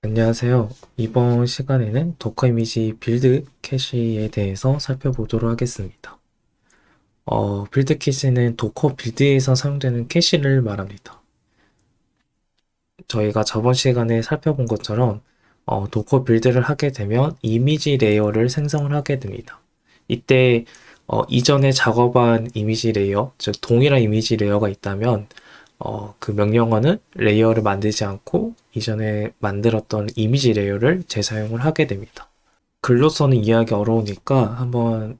안녕하세요. 이번 시간에는 도커 이미지 빌드 캐시에 대해서 살펴보도록 하겠습니다. 빌드 캐시는 도커 빌드에서 사용되는 캐시를 말합니다. 저희가 저번 시간에 살펴본 것처럼 도커 빌드를 하게 되면 이미지 레이어를 생성을 하게 됩니다. 이때 이전에 작업한 이미지 레이어, 즉 동일한 이미지 레이어가 있다면 그 명령어는 레이어를 만들지 않고 이전에 만들었던 이미지 레이어를 재사용을 하게 됩니다. 글로서는 이해하기 어려우니까 한번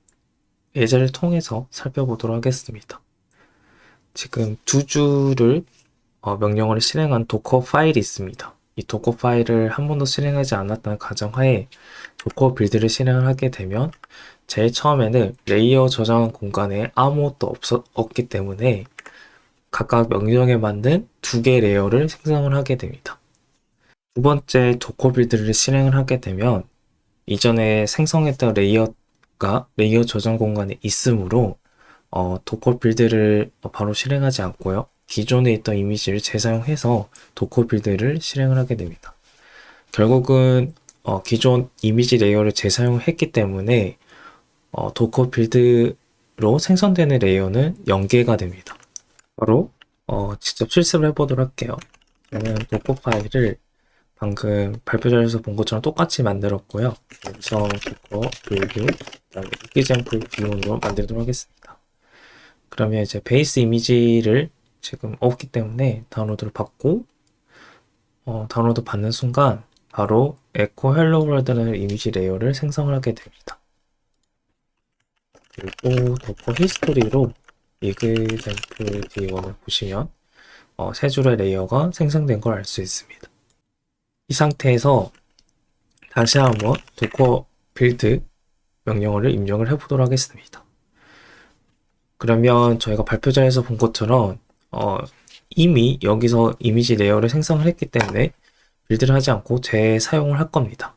예제를 통해서 살펴보도록 하겠습니다. 지금 두 줄을 명령어를 실행한 도커 파일이 있습니다. 이 도커 파일을 한 번도 실행하지 않았다는 가정하에 도커 빌드를 실행을 하게 되면 제일 처음에는 레이어 저장 공간에 아무것도 없기 때문에 각각 명령에 만든 두 개의 레이어를 생성을 하게 됩니다. 두 번째 도커 빌드를 실행을 하게 되면 이전에 생성했던 레이어가 레이어 저장 공간에 있으므로 도커 빌드를 바로 실행하지 않고요. 기존에 있던 이미지를 재사용해서 도커 빌드를 실행을 하게 됩니다. 결국은 기존 이미지 레이어를 재사용했기 때문에 도커 빌드로 생성되는 레이어는 0개가 됩니다. 바로 직접 실습을 해보도록 할게요. 저는 도커 파일을 방금 발표 자료에서 본 것처럼 똑같이 만들었고요. 여기서 도커 빌드 그다음에 example v1으로 만들도록 하겠습니다. 그러면 이제 베이스 이미지를 지금 없기 때문에 다운로드를 받고 다운로드 받는 순간 바로 echo hello world라는 이미지 레이어를 생성을 하게 됩니다. 그리고 도커 히스토리로 example v1을 보시면 세 줄의 레이어가 생성된 걸 알 수 있습니다. 이 상태에서 다시 한번 도커 빌드 명령어를 입력을 해보도록 하겠습니다. 그러면 저희가 발표자에서 본 것처럼 이미 여기서 이미지 레이어를 생성을 했기 때문에 빌드를 하지 않고 재사용을 할 겁니다.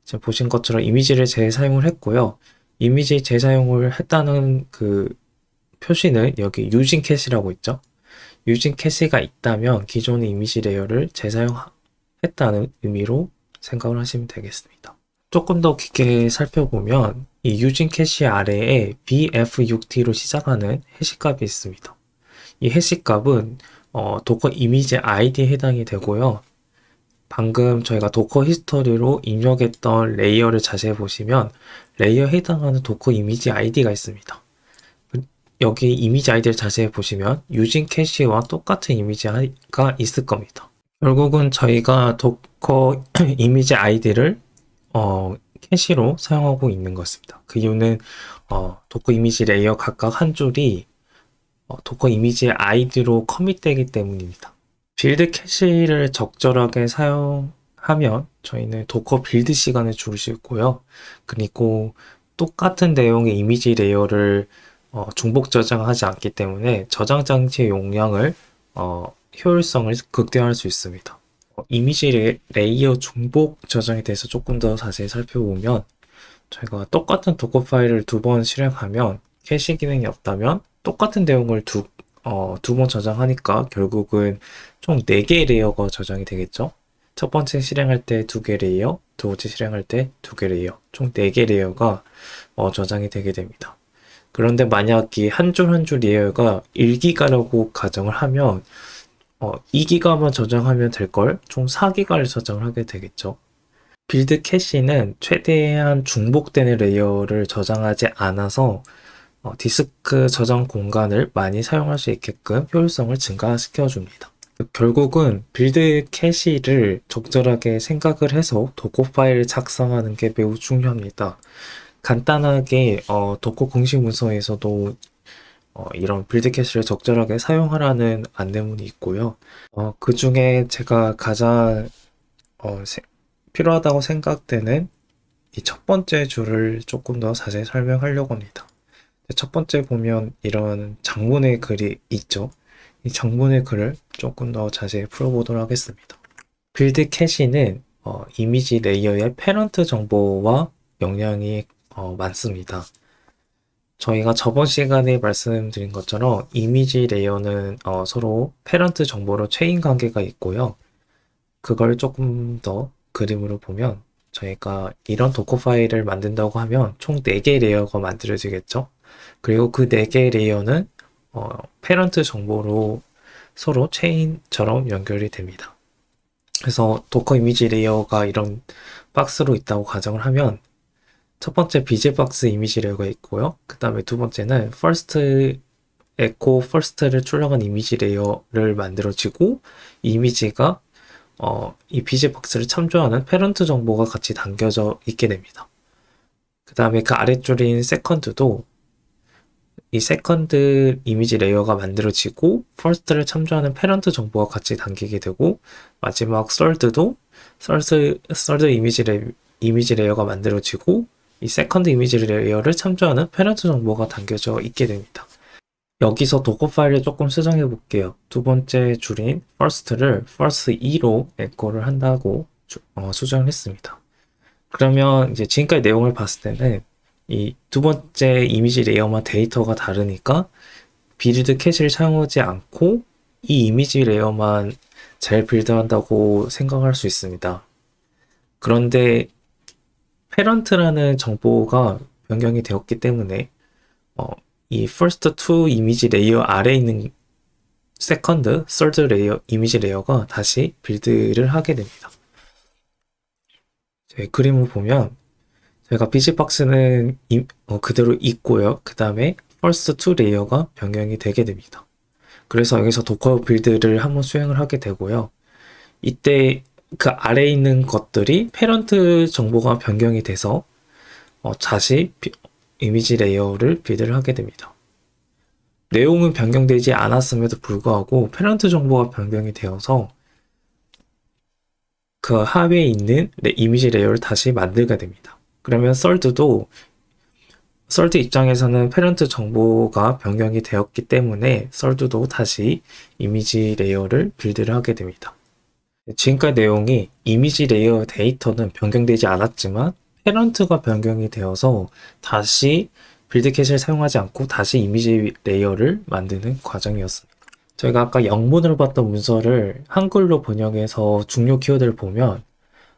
지금 보신 것처럼 이미지를 재사용을 했고요. 이미지 재사용을 했다는 그 표시는 여기 using cache라고 있죠. using cache가 있다면 기존의 이미지 레이어를 재사용했다는 의미로 생각을 하시면 되겠습니다. 조금 더 깊게 살펴보면 이 using cache 아래에 bf6t로 시작하는 해시값이 있습니다. 이 해시값은 도커 이미지 id에 해당이 되고요. 방금 저희가 도커 히스토리로 입력했던 레이어를 자세히 보시면 레이어에 해당하는 도커 이미지 id가 있습니다. 여기 이미지 id를 자세히 보시면 using cache와 똑같은 이미지가 있을 겁니다. 결국은 저희가 도커 이미지 id를 캐시로 사용하고 있는 것입니다. 그 이유는 도커 이미지 레이어 각각 한 줄이 도커 이미지 id로 커밋되기 때문입니다. 빌드 캐시를 적절하게 사용하면 저희는 도커 빌드 시간을 줄일 수 있고요. 그리고 똑같은 내용의 이미지 레이어를 중복 저장하지 않기 때문에 저장 장치의 용량을 효율성을 극대화할 수 있습니다. 이미지 레이어 중복 저장에 대해서 조금 더 자세히 살펴보면 저희가 똑같은 도커 파일을 두 번 실행하면 캐시 기능이 없다면 똑같은 내용을 두 번 저장하니까 결국은 총 4개의 레이어가 저장이 되겠죠. 첫 번째 실행할 때 2개 레이어, 두 번째 실행할 때 2개 레이어, 총 4개 레이어가 저장이 되게 됩니다. 그런데 만약 이 한 줄 한 줄 레이어가 1기가라고 가정을 하면 2기가만 저장하면 될 걸 총 4기가를 저장을 하게 되겠죠. 빌드 캐시는 최대한 중복되는 레이어를 저장하지 않아서 디스크 저장 공간을 많이 사용할 수 있게끔 효율성을 증가시켜 줍니다. 결국은 빌드 캐시를 적절하게 생각을 해서 도커 파일을 작성하는 게 매우 중요합니다. 간단하게 도커 공식 문서에서도 이런 빌드 캐시를 적절하게 사용하라는 안내문이 있고요. 그 중에 제가 가장 필요하다고 생각되는 이 첫 번째 줄을 조금 더 자세히 설명하려고 합니다. 첫 번째 보면 이런 장문의 글이 있죠. 이 장문의 글을 조금 더 자세히 풀어보도록 하겠습니다. 빌드 캐시는 이미지 레이어의 페런트 정보와 영향이 많습니다. 저희가 저번 시간에 말씀드린 것처럼 이미지 레이어는 서로 페런트 정보로 체인 관계가 있고요. 그걸 조금 더 그림으로 보면 저희가 이런 도커 파일을 만든다고 하면 총 4개의 레이어가 만들어지겠죠. 그리고 그 4개의 레이어는 페런트 정보로 서로 체인처럼 연결이 됩니다. 그래서 도커 이미지 레이어가 이런 박스로 있다고 가정을 하면 첫 번째 비즈박스 이미지 레이어가 있고요. 그 다음에 두 번째는 에코 퍼스트를 출력한 이미지 레이어를 만들어지고 이 이미지가 이 비즈박스를 참조하는 페런트 정보가 같이 담겨져 있게 됩니다. 그 다음에 그 아래줄인 세컨드도 이 세컨드 이미지 레이어가 만들어지고 퍼스트를 참조하는 페런트 정보가 같이 담기게 되고 마지막 썰드도 썰드 이미지 레이어가 만들어지고 이 세컨드 이미지 레이어를 참조하는 페런트 정보가 담겨져 있게 됩니다. 여기서 도커 파일을 조금 수정해 볼게요. 두 번째 줄인 first를 first2로 에코를 한다고 수정을 했습니다. 그러면 이제 지금까지 내용을 봤을 때는 이 두 번째 이미지 레이어만 데이터가 다르니까 빌드 캐시를 사용하지 않고 이 이미지 레이어만 잘 빌드한다고 생각할 수 있습니다. 그런데 페런트라는 정보가 변경이 되었기 때문에 이 first two 이미지 레이어 아래에 있는 second, third 레이어 이미지 레이어가 다시 빌드를 하게 됩니다. 그림을 보면 저희가 비즈박스는 그대로 있고요. 그 다음에 first two 레이어가 변경이 되게 됩니다. 그래서 여기서 도커 빌드를 한번 수행을 하게 되고요. 이때 그 아래에 있는 것들이 페런트 정보가 변경이 돼서 다시 이미지 레이어를 빌드를 하게 됩니다. 내용은 변경되지 않았음에도 불구하고 페런트 정보가 변경이 되어서 그 하위에 있는 이미지 레이어를 다시 만들게 됩니다. 그러면 썰드 입장에서는 페런트 정보가 변경이 되었기 때문에 썰드도 다시 이미지 레이어를 빌드를 하게 됩니다. 지금까지 내용이 이미지 레이어 데이터는 변경되지 않았지만 페런트가 변경이 되어서 다시 빌드 캐시를 사용하지 않고 다시 이미지 레이어를 만드는 과정이었습니다. 저희가 아까 영문으로 봤던 문서를 한글로 번역해서 중요 키워드를 보면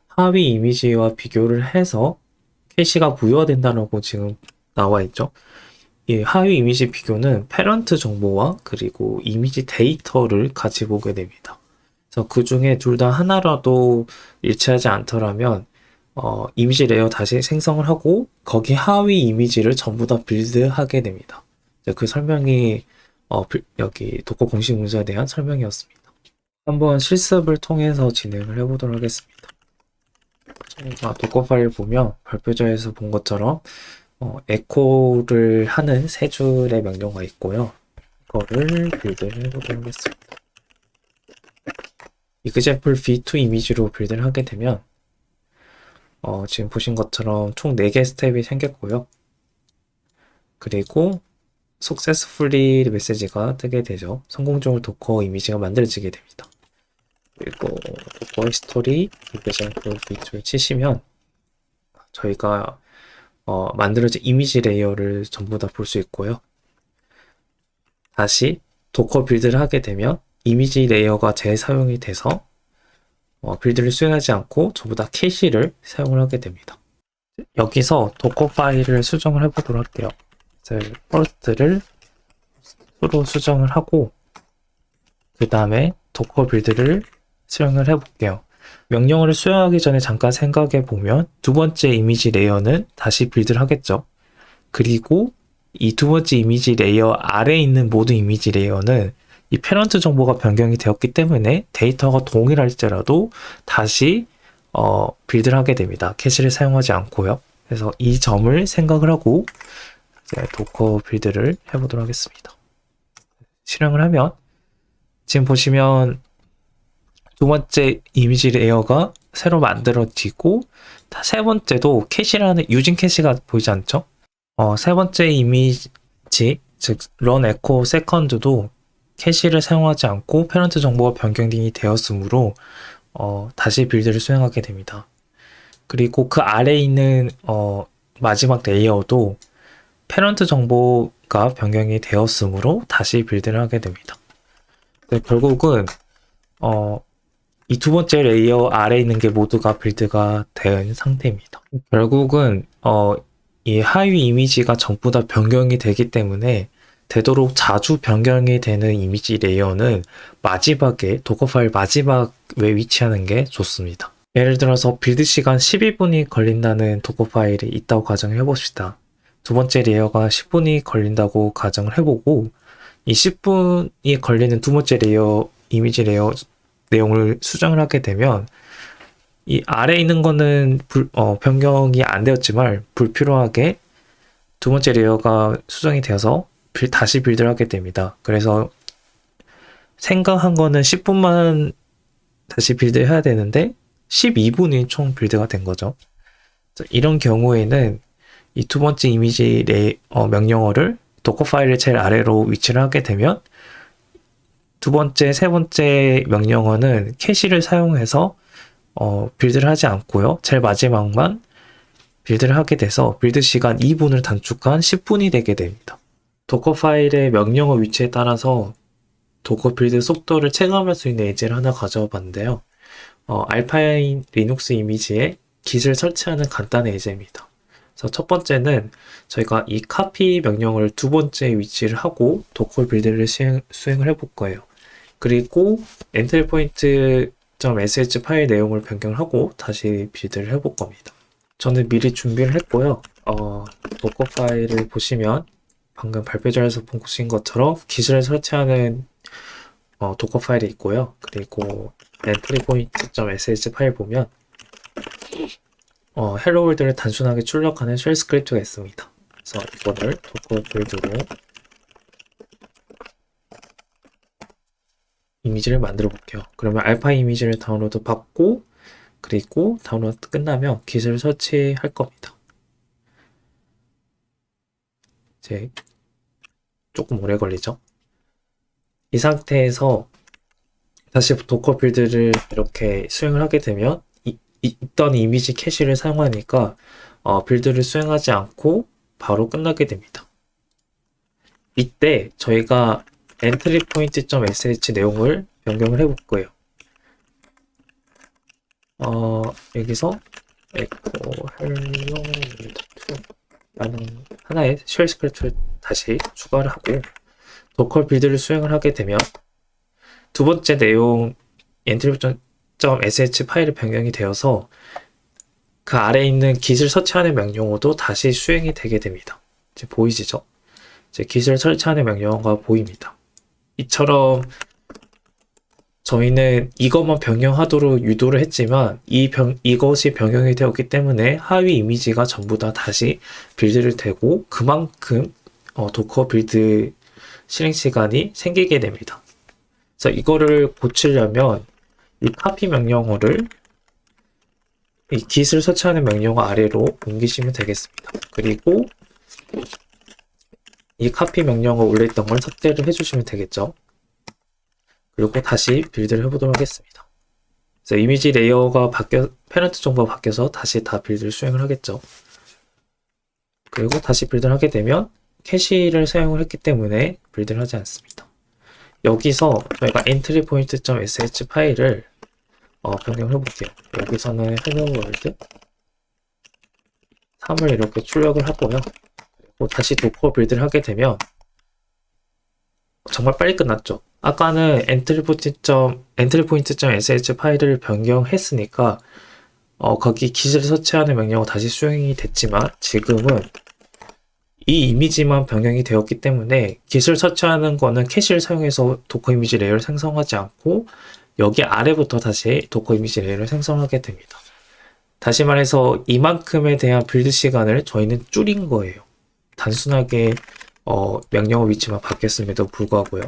하위 이미지와 비교를 해서 캐시가 부여된다고 지금 나와 있죠. 이 하위 이미지 비교는 페런트 정보와 그리고 이미지 데이터를 같이 보게 됩니다. 그래서 그 중에 둘 다 하나라도 일치하지 않더라면 이미지 레이어 다시 생성을 하고 거기 하위 이미지를 전부 다 빌드하게 됩니다. 그 설명이 여기 도커 공식 문서에 대한 설명이었습니다. 한번 실습을 통해서 진행을 해보도록 하겠습니다. 도커 파일 보면 발표자에서 본 것처럼 에코를 하는 세 줄의 명령어가 있고요. 이거를 빌드를 해보도록 하겠습니다. example v2 이미지로 빌드를 하게 되면 지금 보신 것처럼 총 4개 스텝이 생겼고요. 그리고 successfully 메시지가 뜨게 되죠. 성공적으로 도커 이미지가 만들어지게 됩니다. 그리고 도커 히스토리 example v2를 치시면 저희가 만들어진 이미지 레이어를 전부 다 볼 수 있고요. 다시 도커 빌드를 하게 되면 이미지 레이어가 재사용이 돼서 빌드를 수행하지 않고 전부 다 캐시를 사용을 하게 됩니다. 여기서 도커 파일을 수정을 해보도록 할게요. first를 수로 수정을 하고 그 다음에 도커 빌드를 수행을 해볼게요. 명령어를 수행하기 전에 잠깐 생각해 보면 두 번째 이미지 레이어는 다시 빌드를 하겠죠. 그리고 이 두 번째 이미지 레이어 아래에 있는 모든 이미지 레이어는 이 페런트 정보가 변경이 되었기 때문에 데이터가 동일할지라도 다시 빌드를 하게 됩니다. 캐시를 사용하지 않고요. 그래서 이 점을 생각을 하고 이제 도커 빌드를 해보도록 하겠습니다. 실행을 하면 지금 보시면 두 번째 이미지 레이어가 새로 만들어지고 세 번째도 캐시라는 유진 캐시가 보이지 않죠? 세 번째 이미지 즉 run echo second도 캐시를 사용하지 않고 페런트 정보가 변경이 되었으므로 다시 빌드를 수행하게 됩니다. 그리고 그 아래에 있는 마지막 레이어도 페런트 정보가 변경이 되었으므로 다시 빌드를 하게 됩니다. 결국은 이 두 번째 레이어 아래에 있는 게 모두가 빌드가 된 상태입니다. 결국은 이 하위 이미지가 전부 다 변경이 되기 때문에 되도록 자주 변경이 되는 이미지 레이어는 마지막에 도커 파일 마지막에 위치하는 게 좋습니다. 예를 들어서 빌드 시간 12분이 걸린다는 도커 파일이 있다고 가정을 해봅시다. 두 번째 레이어가 10분이 걸린다고 가정을 해보고 이 10분이 걸리는 두 번째 레이어 이미지 레이어 내용을 수정을 하게 되면 이 아래에 있는 거는 변경이 안 되었지만 불필요하게 두 번째 레이어가 수정이 되어서 다시 빌드를 하게 됩니다. 그래서 생각한 거는 10분만 다시 빌드를 해야 되는데 12분이 총 빌드가 된 거죠. 이런 경우에는 이 두 번째 이미지 명령어를 도커 파일의 제일 아래로 위치를 하게 되면 두 번째, 세 번째 명령어는 캐시를 사용해서 빌드를 하지 않고요. 제일 마지막만 빌드를 하게 돼서 빌드 시간 2분을 단축한 10분이 되게 됩니다. 도커 파일의 명령어 위치에 따라서 도커 빌드 속도를 체감할 수 있는 예제를 하나 가져와 봤는데요. 알파인 리눅스 이미지에 깃을 설치하는 간단한 예제입니다. 그래서 첫 번째는 저희가 이 카피 명령어를 두 번째 위치를 하고 도커 빌드를 수행을 해볼 거예요. 그리고 엔트리포인트.sh 파일 내용을 변경하고 다시 빌드를 해볼 겁니다. 저는 미리 준비를 했고요. 도커 파일을 보시면 방금 발표자에서 보신 것처럼 깃을 설치하는 도커 파일이 있고요. 그리고 엔트리포인트.sh 파일 보면 헬로 월드를 단순하게 출력하는 쉘 스크립트가 있습니다. 그래서 이거를 도커 빌드로 이미지를 만들어 볼게요. 그러면 알파 이미지를 다운로드 받고 그리고 다운로드 끝나면 깃을 설치할 겁니다. 이제 조금 오래 걸리죠. 이 상태에서 다시 도커 빌드를 이렇게 수행을 하게 되면 있던 이미지 캐시를 사용하니까 빌드를 수행하지 않고 바로 끝나게 됩니다. 이때 저희가 entrypoint.sh 내용을 변경을 해볼 거예요. 여기서 echo hello world 2라는 하나의 쉘 스크립트를 다시 추가를 하고 도커 빌드를 수행을 하게 되면 두 번째 내용 entrypoint.sh 파일이 변경이 되어서 그 아래에 있는 깃을 설치하는 명령어도 다시 수행이 되게 됩니다. 이제 보이시죠? 이제 깃을 설치하는 명령어가 보입니다. 이처럼 저희는 이것만 변경하도록 유도를 했지만 이것이 변경이 되었기 때문에 하위 이미지가 전부 다 다시 빌드를 되고 그만큼 도커 빌드 실행 시간이 생기게 됩니다. 그래서 이거를 고치려면 이 카피 명령어를 이 깃을 설치하는 명령어 아래로 옮기시면 되겠습니다. 그리고 이 카피 명령어 원래 있던 걸 삭제를 해주시면 되겠죠. 그리고 다시 빌드를 해보도록 하겠습니다. 그래서 이미지 레이어가 페런트 정보가 바뀌어서 다시 다 빌드를 수행을 하겠죠. 그리고 다시 빌드를 하게 되면 캐시를 사용을 했기 때문에 빌드를 하지 않습니다. 여기서 저희가 entrypoint.sh 파일을 변경을 해볼게요. 여기서는 hello world 3을 이렇게 출력을 하고요. 그리고 다시 도커 빌드를 하게 되면 정말 빨리 끝났죠. 아까는 entrypoint.sh 파일을 변경했으니까 거기 깃을 설치하는 명령어 다시 수행이 됐지만 지금은 이 이미지만 변경이 되었기 때문에 깃을 설치하는 거는 캐시를 사용해서 도커 이미지 레이어를 생성하지 않고 여기 아래부터 다시 도커 이미지 레이어를 생성하게 됩니다. 다시 말해서 이만큼에 대한 빌드 시간을 저희는 줄인 거예요. 단순하게 명령어 위치만 바뀌었음에도 불구하고요.